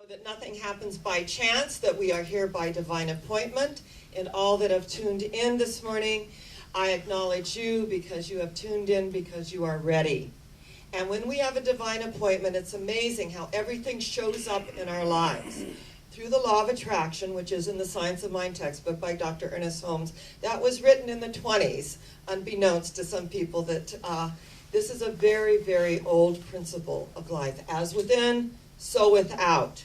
That nothing happens by chance, that we are here by divine appointment. And all that have tuned in this morning, I acknowledge you because you have tuned in because you are ready. And when we have a divine appointment, it's amazing how everything shows up in our lives. Through the law of attraction, which is in the Science of Mind textbook by Dr. Ernest Holmes, that was written in the 20s, unbeknownst to some people, that this is a very, very old principle of life. As within, so without.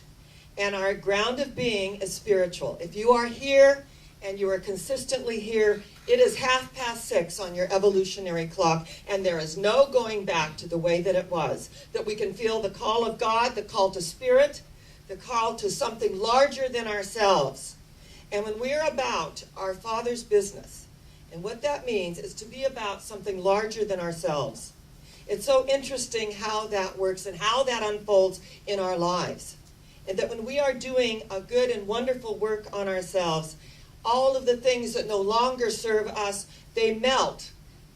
And our ground of being is spiritual. If you are here and you are consistently here, it is 6:30 on your evolutionary clock, and there is no going back to the way that it was. That we can feel the call of God, the call to spirit, the call to something larger than ourselves. And when we're about our Father's business, and what that means is to be about something larger than ourselves. It's so interesting how that works and how that unfolds in our lives. And that when we are doing a good and wonderful work on ourselves, all of the things that no longer serve us, they melt.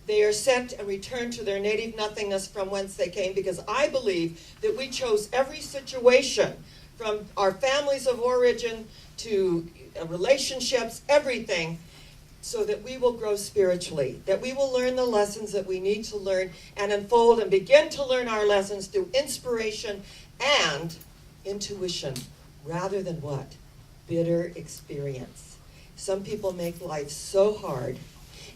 They are sent and returned to their native nothingness from whence they came, because I believe that we chose every situation, from our families of origin to relationships, everything, so that we will grow spiritually, that we will learn the lessons that we need to learn and unfold and begin to learn our lessons through inspiration and intuition, rather than what? Bitter experience. Some people make life so hard,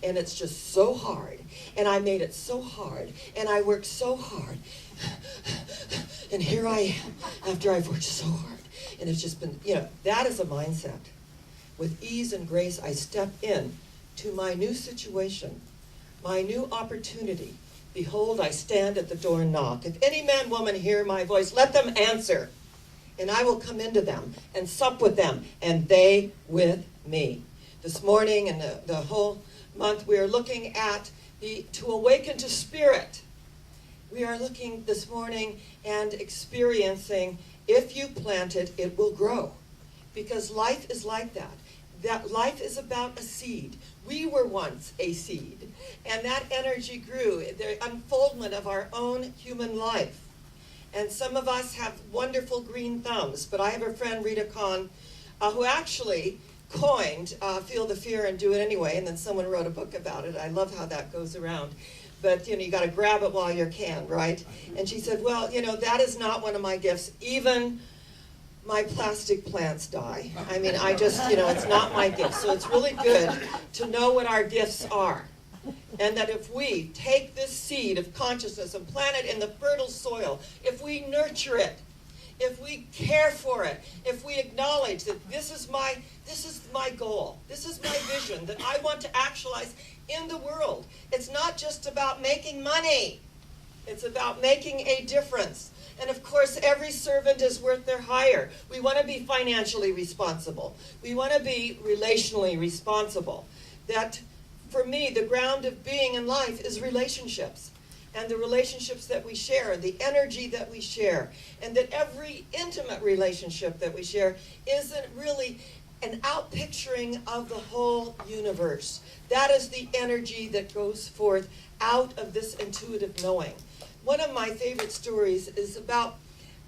and it's just so hard, and I made it so hard, and I worked so hard, and here I am after I've worked so hard, and it's just been, that is a mindset. With ease and grace, I step in to my new situation, my new opportunity. Behold, I stand at the door and knock. If any man, woman hear my voice, let them answer. And I will come into them and sup with them, and they with me. This morning and the whole month, we are looking at to awaken to spirit. We are looking this morning and experiencing, if you plant it, it will grow. Because life is like that. That life is about a seed. We were once a seed. And that energy grew, the unfoldment of our own human life. And some of us have wonderful green thumbs, but I have a friend, Rita Kahn, who actually coined Feel the Fear and Do It Anyway, and then someone wrote a book about it. I love how that goes around. But, you got to grab it while you can, right? And she said, well, that is not one of my gifts. Even my plastic plants die. I mean, I just, it's not my gift. So it's really good to know what our gifts are. And that if we take this seed of consciousness and plant it in the fertile soil, if we nurture it, if we care for it, if we acknowledge that this is my goal, this is my vision that I want to actualize in the world. It's not just about making money. It's about making a difference. And of course, every servant is worth their hire. We want to be financially responsible. We want to be relationally responsible. That, for me, the ground of being in life is relationships. And the relationships that we share, the energy that we share. And that every intimate relationship that we share isn't really an outpicturing of the whole universe. That is the energy that goes forth out of this intuitive knowing. One of my favorite stories is about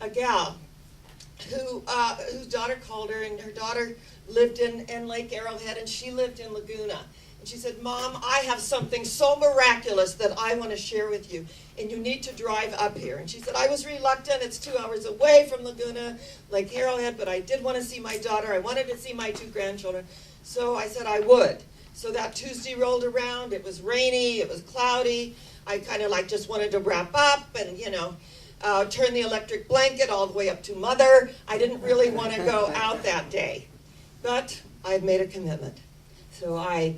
a gal whose daughter called her, and her daughter lived in Lake Arrowhead, and she lived in Laguna. And she said, Mom, I have something so miraculous that I want to share with you, and you need to drive up here. And she said, I was reluctant. It's 2 hours away from Laguna, Lake Arrowhead, but I did want to see my daughter. I wanted to see my 2 grandchildren. So I said I would. So that Tuesday rolled around. It was rainy. It was cloudy. I kind of just wanted to wrap up and, turn the electric blanket all the way up to Mother. I didn't really want to go out that day. But I had made a commitment. So I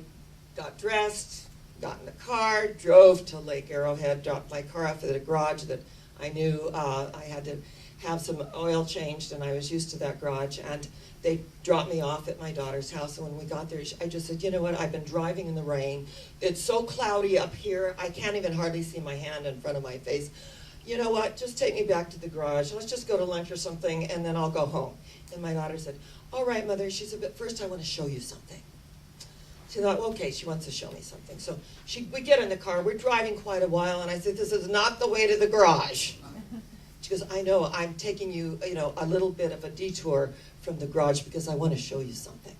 got dressed, got in the car, drove to Lake Arrowhead, dropped my car off at a garage that I knew I had to have some oil changed, and I was used to that garage. And they dropped me off at my daughter's house, and when we got there, I just said, you know what, I've been driving in the rain. It's so cloudy up here, I can't even hardly see my hand in front of my face. You know what, just take me back to the garage. Let's just go to lunch or something, and then I'll go home. And my daughter said, all right, Mother. She said, but first I want to show you something. She thought, okay, she wants to show me something. So we get in the car, we're driving quite a while, and I said, this is not the way to the garage. She goes, I know, I'm taking you, a little bit of a detour from the garage because I want to show you something.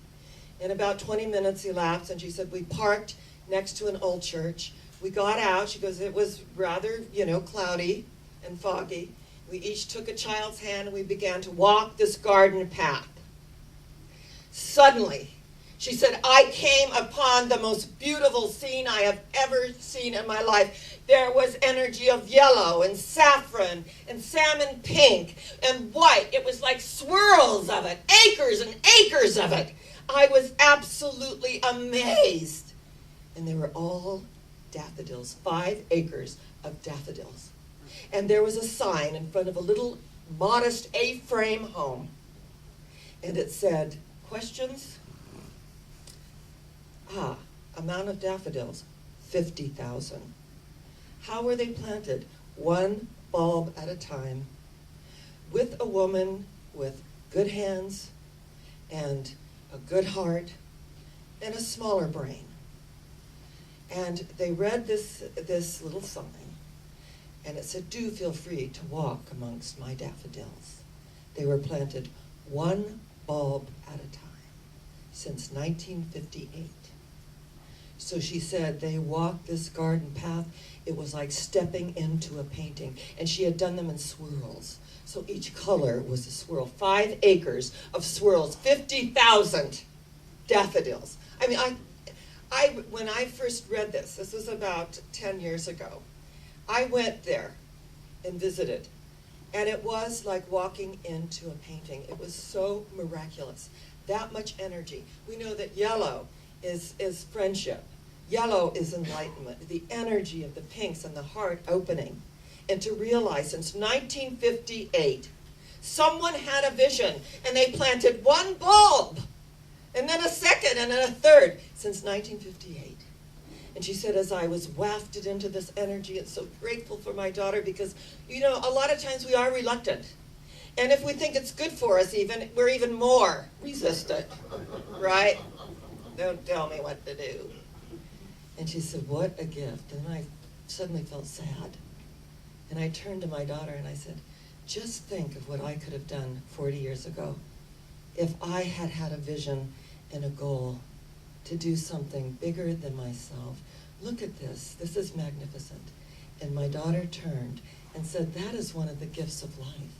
And about 20 minutes elapsed, and she said, we parked next to an old church. We got out. She goes, it was rather, cloudy and foggy. We each took a child's hand, and we began to walk this garden path. Suddenly, she said, I came upon the most beautiful scene I have ever seen in my life. There was energy of yellow and saffron and salmon pink and white. It was like swirls of it, acres and acres of it. I was absolutely amazed. And they were all daffodils, 5 acres of daffodils. And there was a sign in front of a little modest A-frame home. And it said, questions? Amount of daffodils, 50,000. How were they planted? 1 bulb at a time, with a woman with good hands and a good heart and a smaller brain. And they read this little sign, and it said, do feel free to walk amongst my daffodils. They were planted 1 bulb at a time since 1958. So she said they walked this garden path. It was like stepping into a painting. And she had done them in swirls. So each color was a swirl. 5 acres of swirls, 50,000 daffodils. I mean, when I first read this was about 10 years ago, I went there and visited. And it was like walking into a painting. It was so miraculous. That much energy. We know that yellow is friendship. Yellow is enlightenment, the energy of the pinks and the heart opening. And to realize since 1958, someone had a vision and they planted 1 bulb, and then a second, and then a third, since 1958. And she said, as I was wafted into this energy, and so grateful for my daughter, because, a lot of times we are reluctant. And if we think it's good for us we're even more resistant, right? Don't tell me what to do. And she said, what a gift. And I suddenly felt sad. And I turned to my daughter and I said, just think of what I could have done 40 years ago if I had had a vision and a goal to do something bigger than myself. Look at this. This is magnificent. And my daughter turned and said, that is one of the gifts of life.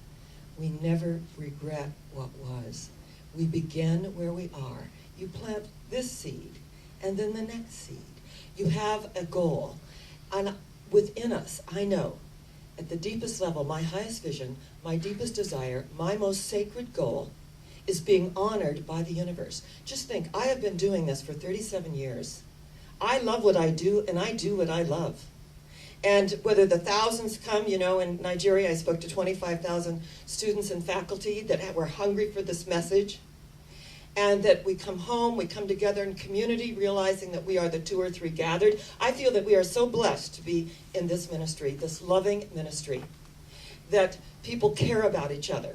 We never regret what was. We begin where we are. You plant this seed and then the next seed. You have a goal. And within us, I know, at the deepest level, my highest vision, my deepest desire, my most sacred goal is being honored by the universe. Just think, I have been doing this for 37 years. I love what I do, and I do what I love. And whether the thousands come, in Nigeria, I spoke to 25,000 students and faculty that were hungry for this message. And that we come home, we come together in community, realizing that we are the 2 or 3 gathered. I feel that we are so blessed to be in this ministry, this loving ministry, that people care about each other.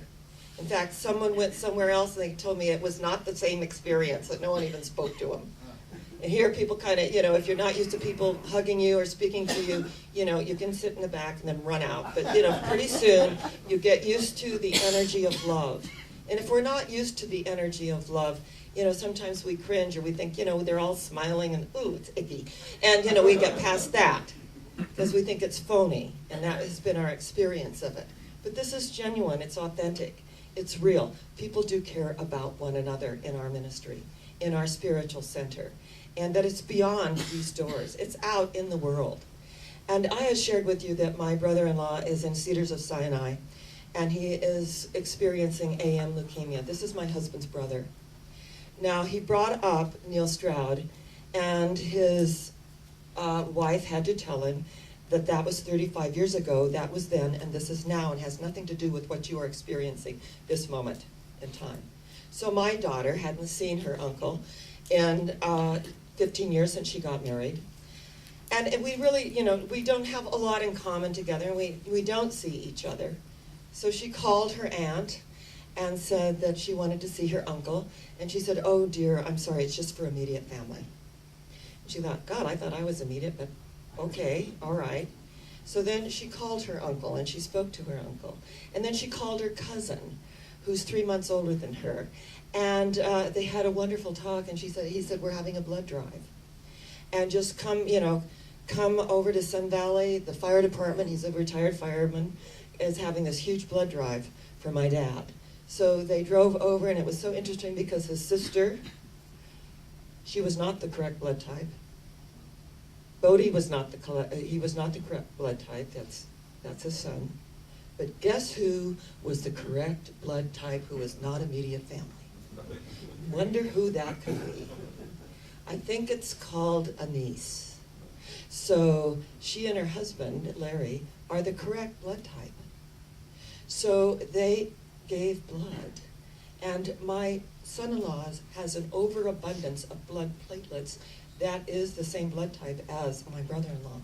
In fact, someone went somewhere else and they told me it was not the same experience, that no one even spoke to them. And here people kind of, if you're not used to people hugging you or speaking to you, you can sit in the back and then run out. But, pretty soon you get used to the energy of love. And if we're not used to the energy of love, sometimes we cringe or we think, they're all smiling and, ooh, it's icky. And, we get past that because we think it's phony. And that has been our experience of it. But this is genuine. It's authentic. It's real. People do care about one another in our ministry, in our spiritual center. And that it's beyond these doors. It's out in the world. And I have shared with you that my brother-in-law is in Cedars of Sinai. And he is experiencing AM leukemia. This is my husband's brother. Now, he brought up Neil Stroud, and his wife had to tell him that was 35 years ago, that was then, and this is now, and has nothing to do with what you are experiencing this moment in time. So my daughter hadn't seen her uncle in 15 years since she got married. And we really, we don't have a lot in common together, and we don't see each other. So she called her aunt and said that she wanted to see her uncle. And she said, oh dear, I'm sorry, it's just for immediate family. And she thought, God, I thought I was immediate, but okay, all right. So then she called her uncle, and she spoke to her uncle. And then she called her cousin, who's 3 months older than her. And they had a wonderful talk, and he said, we're having a blood drive. And just come over to Sun Valley. The fire department, he's a retired fireman, is having this huge blood drive for my dad. So they drove over, and it was so interesting because his sister, she was not the correct blood type. Bodie was not he was not the correct blood type. That's his son. But guess who was the correct blood type who was not immediate family? Wonder who that could be. I think it's called a niece. So she and her husband, Larry, are the correct blood type. So they gave blood. And my son-in-law has an overabundance of blood platelets that is the same blood type as my brother-in-law,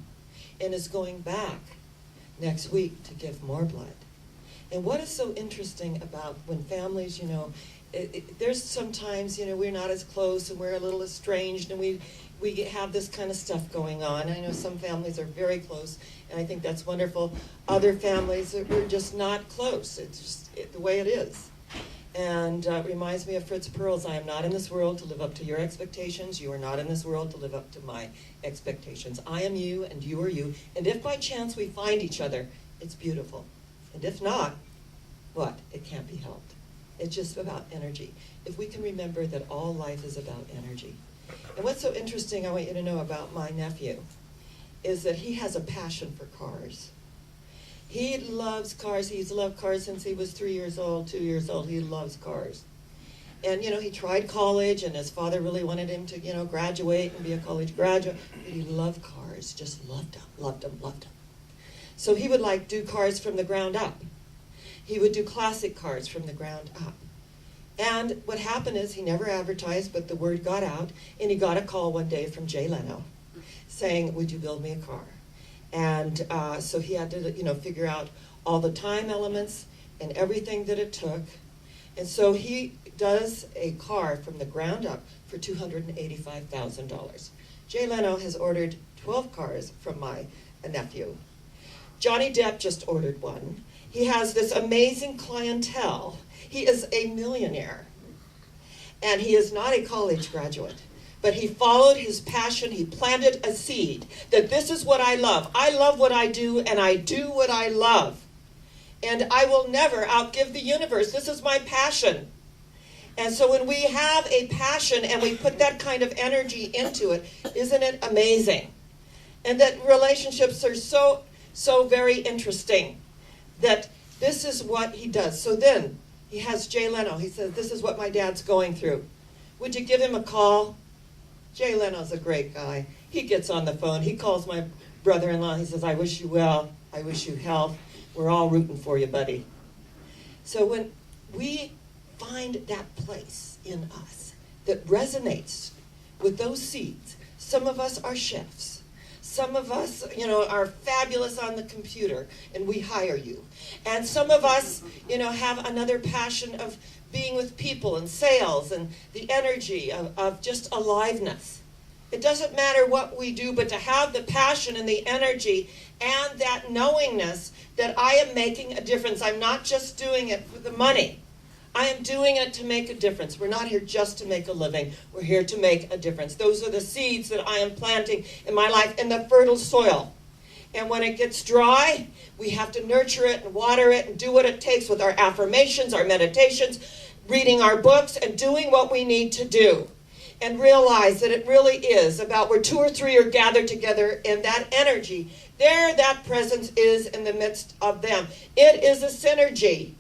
and is going back next week to give more blood. And what is so interesting about when families, there's sometimes, we're not as close and we're a little estranged and we have this kind of stuff going on. I know some families are very close, and I think that's wonderful. Other families, we're just not close. It's just the way it is. And it reminds me of Fritz Perls, I am not in this world to live up to your expectations. You are not in this world to live up to my expectations. I am you and you are you. And if by chance we find each other, it's beautiful. And if not, what? It can't be helped. It's just about energy. If we can remember that all life is about energy. And what's so interesting I want you to know about my nephew is that he has a passion for cars. He loves cars. He's loved cars since he was 3 years old, 2 years old. He loves cars. And, he tried college, and his father really wanted him to, graduate and be a college graduate. But he loved cars, just loved them. So he would, do cars from the ground up. He would do classic cars from the ground up. And what happened is he never advertised, but the word got out, and he got a call one day from Jay Leno saying, would you build me a car? And so he had to, figure out all the time elements and everything that it took. And so he does a car from the ground up for $285,000. Jay Leno has ordered 12 cars from my nephew. Johnny Depp just ordered one. He has this amazing clientele. He is a millionaire. And he is not a college graduate. But he followed his passion. He planted a seed that this is what I love. I love what I do, and I do what I love. And I will never outgive the universe. This is my passion. And so when we have a passion and we put that kind of energy into it, isn't it amazing? And that relationships are so very interesting that this is what he does. So then he has Jay Leno. He says, this is what my dad's going through. Would you give him a call? Jay Leno's a great guy. He gets on the phone. He calls my brother-in-law. He says, I wish you well. I wish you health. We're all rooting for you, buddy. So when we find that place in us that resonates with those seeds, some of us are chefs. Some of us, are fabulous on the computer, and we hire you. And some of us, have another passion of being with people and sales and the energy of just aliveness. It doesn't matter what we do, but to have the passion and the energy and that knowingness that I am making a difference. I'm not just doing it for the money. I am doing it to make a difference. We're not here just to make a living. We're here to make a difference. Those are the seeds that I am planting in my life in the fertile soil. And when it gets dry, we have to nurture it and water it and do what it takes with our affirmations, our meditations, reading our books, and doing what we need to do. And realize that it really is about where 2 or 3 are gathered together in that energy. There, that presence is in the midst of them. It is a synergy.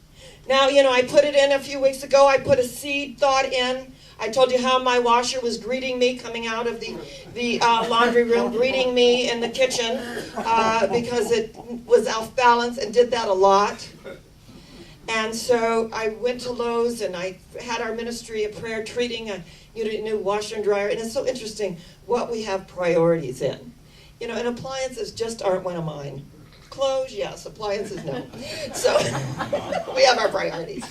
Now, I put it in a few weeks ago. I put a seed thought in. I told you how my washer was greeting me coming out of the laundry room, greeting me in the kitchen because it was off balance and did that a lot. And so I went to Lowe's and I had our ministry of prayer treating a new washer and dryer. And it's so interesting what we have priorities in. And appliances just aren't one of mine. Clothes, yes. Appliances, no. So we have our priorities.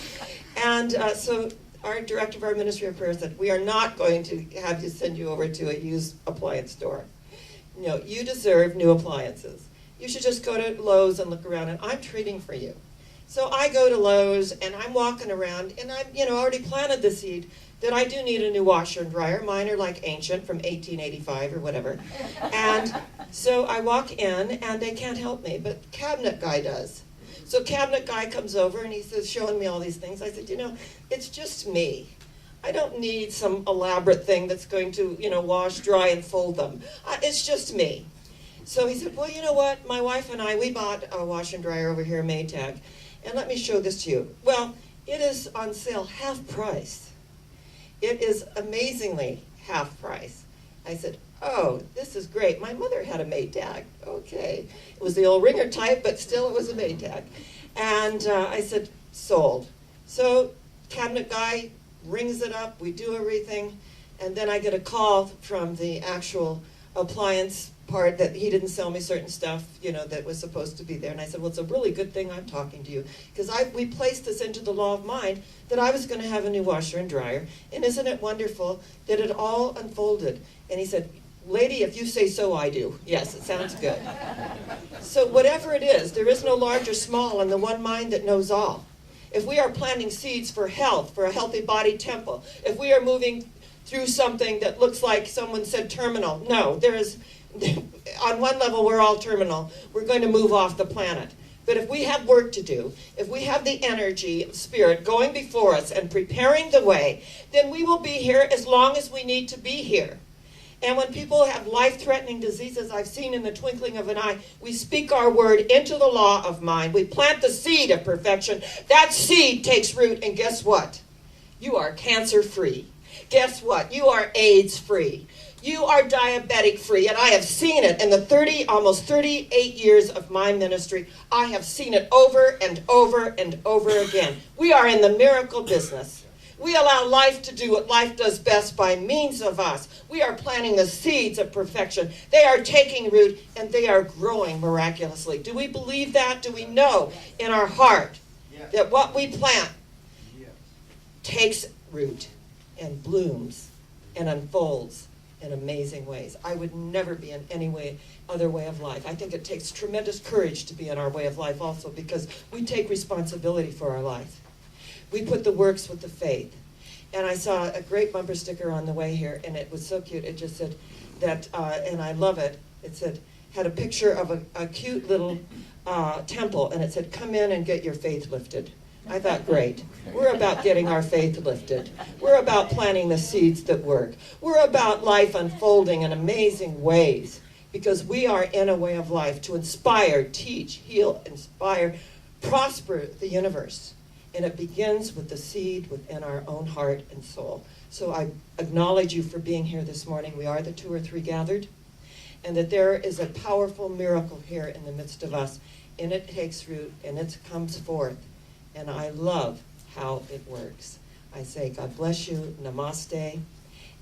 And so our director of our ministry of prayer said, we are not going to have you send you over to a used appliance store. No, you deserve new appliances. you should just go to Lowe's and look around, and I'm treating for you. So I go to Lowe's, and I'm walking around, and I've already planted the seed that I do need a new washer and dryer. Mine are like ancient from 1885 or whatever. And so I walk in, and they can't help me, but cabinet guy does. So cabinet guy comes over, and he says, showing me all these things. I said, it's just me. I don't need some elaborate thing that's going to, wash, dry, and fold them. It's just me. So he said, well, you know what? My wife and I, we bought a washer and dryer over here, Maytag, and let me show this to you. Well, it is on sale half price. It is amazingly half price. I said, oh, this is great. My mother had a Maytag. Okay. It was the old ringer type, but still it was a Maytag. And I said, sold. So cabinet guy rings it up. We do everything. And then I get a call from the actual appliance part that he didn't sell me certain stuff, that was supposed to be there. And I said, well, it's a really good thing I'm talking to you, because we placed this into the law of mind that I was going to have a new washer and dryer. And isn't it wonderful that it all unfolded? And he said, lady, if you say so, I do. Yes, it sounds good. So whatever it is, there is no large or small in the one mind that knows all. If we are planting seeds for health, for a healthy body temple, if we are moving through something that looks like someone said terminal, no, there is, on one level we're all terminal. We're going to move off the planet. But if we have work to do, if we have the energy of spirit going before us and preparing the way, then we will be here as long as we need to be here. And when people have life-threatening diseases, I've seen in the twinkling of an eye, we speak our word into the law of mind. We plant the seed of perfection. That seed takes root, and guess what? You are cancer-free. Guess what? You are AIDS-free. You are diabetic-free, and I have seen it in the almost 38 years of my ministry. I have seen it over and over and over again. We are in the miracle business. We allow life to do what life does best by means of us. We are planting the seeds of perfection. They are taking root, and they are growing miraculously. Do we believe that? Do we know in our heart that what we plant takes root and blooms and unfolds in amazing ways? I would never be in any other way of life. I think it takes tremendous courage to be in our way of life also, because we take responsibility for our life. We put the works with the faith. And I saw a great bumper sticker on the way here, and it was so cute. It just said that, and I love it, it said, had a picture of a cute little temple, and it said, come in and get your faith lifted. I thought, great. We're about getting our faith lifted. We're about planting the seeds that work. We're about life unfolding in amazing ways, because we are in a way of life to inspire, teach, heal, inspire, prosper the universe. And it begins with the seed within our own heart and soul. So I acknowledge you for being here this morning. We are the 2 or 3 gathered. And that there is a powerful miracle here in the midst of us. And it takes root, and it comes forth. And I love how it works. I say, God bless you, namaste.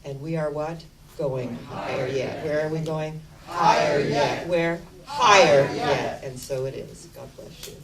And we are what? Going higher yet. Where are we going? Higher yet. Where? Higher yet. And so it is. God bless you.